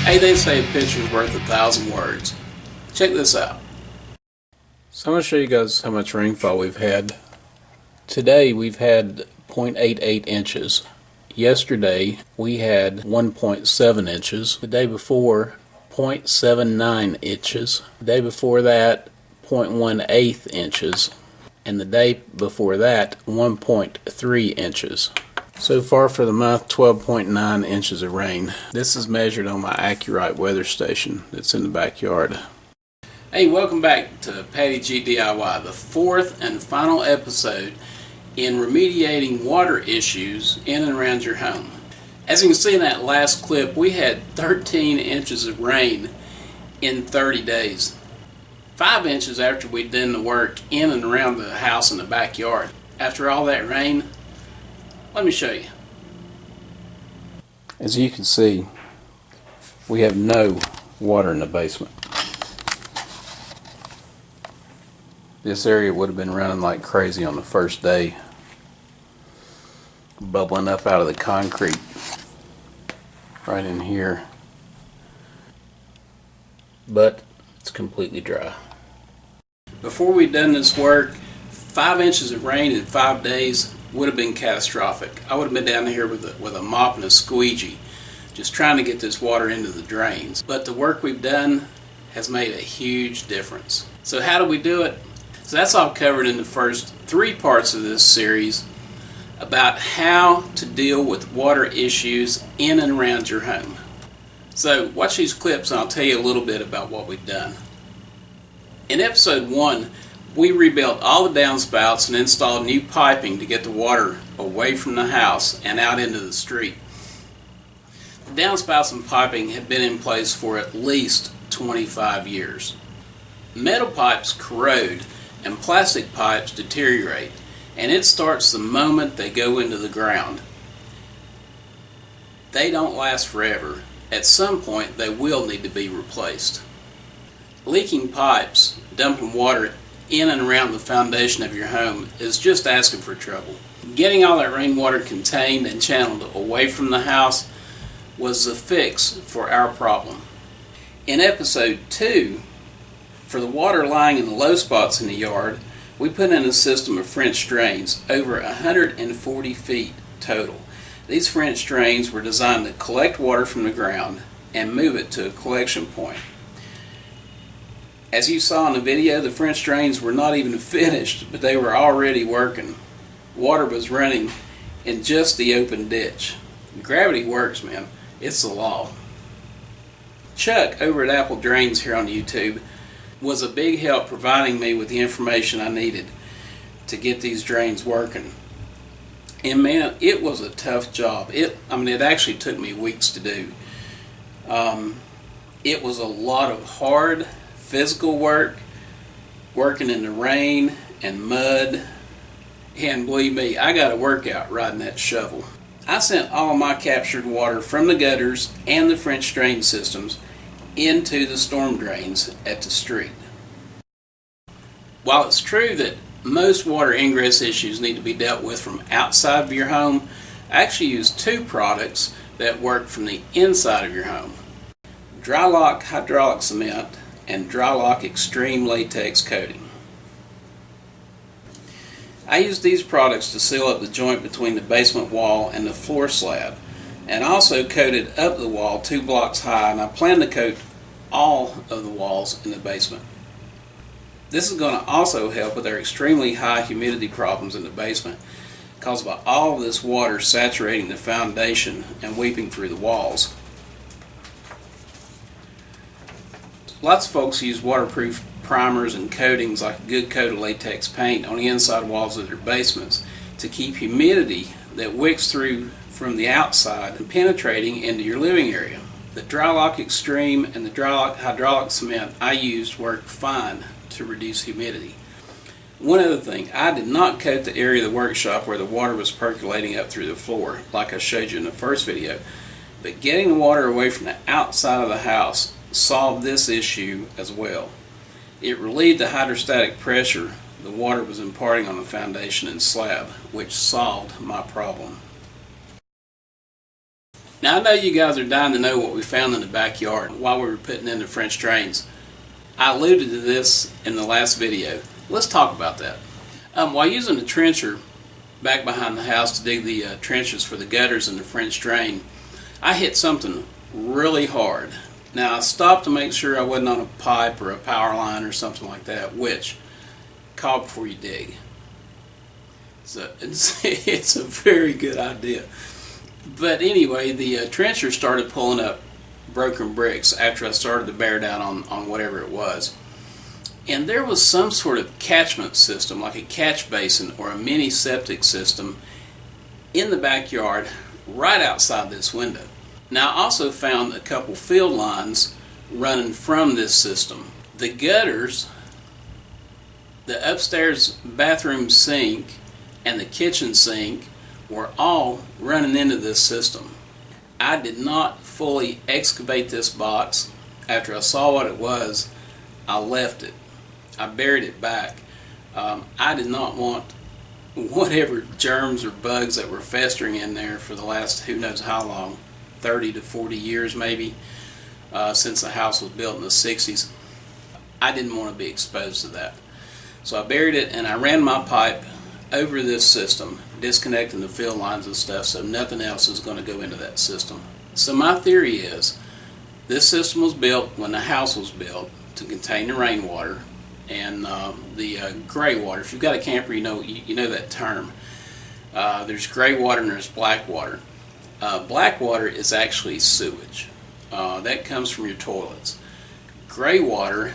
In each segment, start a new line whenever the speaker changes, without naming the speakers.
Hey, they say a picture's worth 1,000 words. Check this out. So I'm going to show you guys how much rainfall we've had. Today we've had 0.88 inches. Yesterday we had 1.7 inches. The day before, 0.79 inches. The day before that, 0.18 inches. And the day before that, 1.3 inches. So far for the month, 12.9 inches of rain. This is measured on my Accurite weather station that's in the backyard. Hey, welcome back to Patty G DIY, the fourth and final episode in remediating water issues in and around your home. As you can see in that last clip, we had 13 inches of rain in 30 days. 5 inches after we'd done the work in and around the house and the backyard. After all that rain, let me show you. As you can see, we have no water in the basement. This area would have been running like crazy on the first day, bubbling up out of the concrete right in here, but it's completely dry. Before we'd done this work, 5 inches of rain in 5 days would have been catastrophic. I would have been down here with a mop and a squeegee just trying to get this water into the drains. But the work we've done has made a huge difference. So how do we do it? So that's all covered in the first 3 parts of this series about how to deal with water issues in and around your home. So watch these clips and I'll tell you a little bit about what we've done. In episode 1, we rebuilt all the downspouts and installed new piping to get the water away from the house and out into the street. The downspouts and piping had been in place for at least 25 years. Metal pipes corrode and plastic pipes deteriorate, and it starts the moment they go into the ground. They don't last forever. At some point they will need to be replaced. Leaking pipes dumping water in and around the foundation of your home is just asking for trouble. Getting all that rainwater contained and channeled away from the house was the fix for our problem. In episode 2, for the water lying in the low spots in the yard, we put in a system of French drains, over 140 feet total. These French drains were designed to collect water from the ground and move it to a collection point. As you saw in the video, the French drains were not even finished, but they were already working. Water was running in just the open ditch. Gravity works, man. It's the law. Chuck over at Apple Drains here on YouTube was a big help providing me with the information I needed to get these drains working. And man, it was a tough job. It actually took me weeks to do. It was a lot of hard physical work, working in the rain and mud, and believe me, I got a workout riding that shovel. I sent all my captured water from the gutters and the French drain systems into the storm drains at the street. While it's true that most water ingress issues need to be dealt with from outside of your home, I actually use 2 products that work from the inside of your home. Dry-Lock hydraulic cement and Dry-Lock extreme latex coating. I use these products to seal up the joint between the basement wall and the floor slab, and also coated up the wall 2 blocks high, and I plan to coat all of the walls in the basement. This is going to also help with our extremely high humidity problems in the basement caused by all of this water saturating the foundation and weeping through the walls. Lots of folks use waterproof primers and coatings like a good coat of latex paint on the inside walls of their basements to keep humidity that wicks through from the outside and penetrating into your living area. The Dry-Lock Extreme and the Dry-Lock hydraulic cement I used worked fine to reduce humidity. One other thing, I did not coat the area of the workshop where the water was percolating up through the floor like I showed you in the first video, but getting the water away from the outside of the house solved this issue as well. It relieved the hydrostatic pressure the water was imparting on the foundation and slab, which solved my problem. Now I know you guys are dying to know what we found in the backyard while we were putting in the French drains. I alluded to this in the last video. Let's talk about that. While using the trencher back behind the house to dig the trenches for the gutters and the French drain, I hit something really hard. Now I stopped to make sure I wasn't on a pipe or a power line or something like that, which, call before you dig. So it's a very good idea. But anyway, the trencher started pulling up broken bricks after I started to bear down on whatever it was. And there was some sort of catchment system, like a catch basin or a mini septic system in the backyard right outside this window. Now I also found a couple field lines running from this system. The gutters, the upstairs bathroom sink, and the kitchen sink were all running into this system. I did not fully excavate this box. After I saw what it was, I left it. I buried it back. I did not want whatever germs or bugs that were festering in there for the last who knows how long, 30 to 40 years maybe, since the house was built in the 60s. I didn't want to be exposed to that. So I buried it and I ran my pipe over this system, disconnecting the field lines and stuff so nothing else is going to go into that system. So my theory is this system was built when the house was built to contain the rainwater and the gray water. If you've got a camper, you know that term. There's gray water and there's black water. Black water is actually sewage. That comes from your toilets. Gray water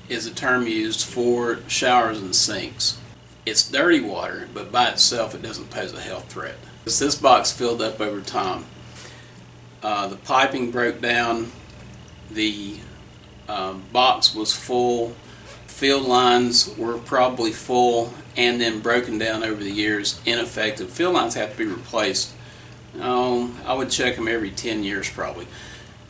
is a term used for showers and sinks. It's dirty water, but by itself it doesn't pose a health threat. As this box filled up over time, the piping broke down, the box was full, field lines were probably full and then broken down over the years, ineffective. Field lines have to be replaced. I would check them every 10 years probably.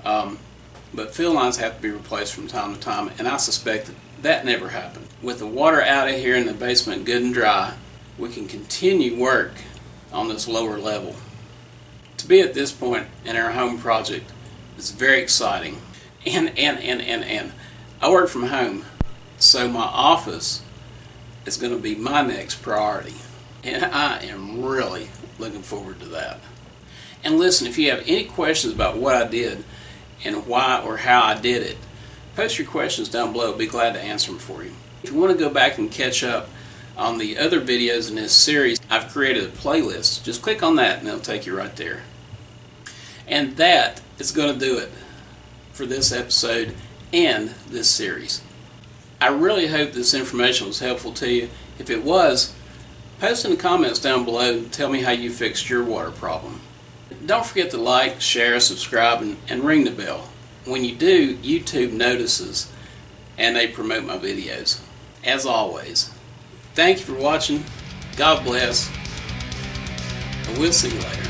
But field lines have to be replaced from time to time, and I suspect that never happened. With the water out of here in the basement good and dry, we can continue work on this lower level. To be at this point in our home project is very exciting. And I work from home, so my office is going to be my next priority. And I am really looking forward to that. And listen, if you have any questions about what I did and why or how I did it, post your questions down below. I'll be glad to answer them for you. If you want to go back and catch up on the other videos in this series, I've created a playlist. Just click on that and it'll take you right there. And that is going to do it for this episode and this series. I really hope this information was helpful to you. If it was, post in the comments down below and tell me how you fixed your water problem. Don't forget to like, share, subscribe, and ring the bell. When you do, YouTube notices and they promote my videos. As always, thank you for watching. God bless. And we'll see you later.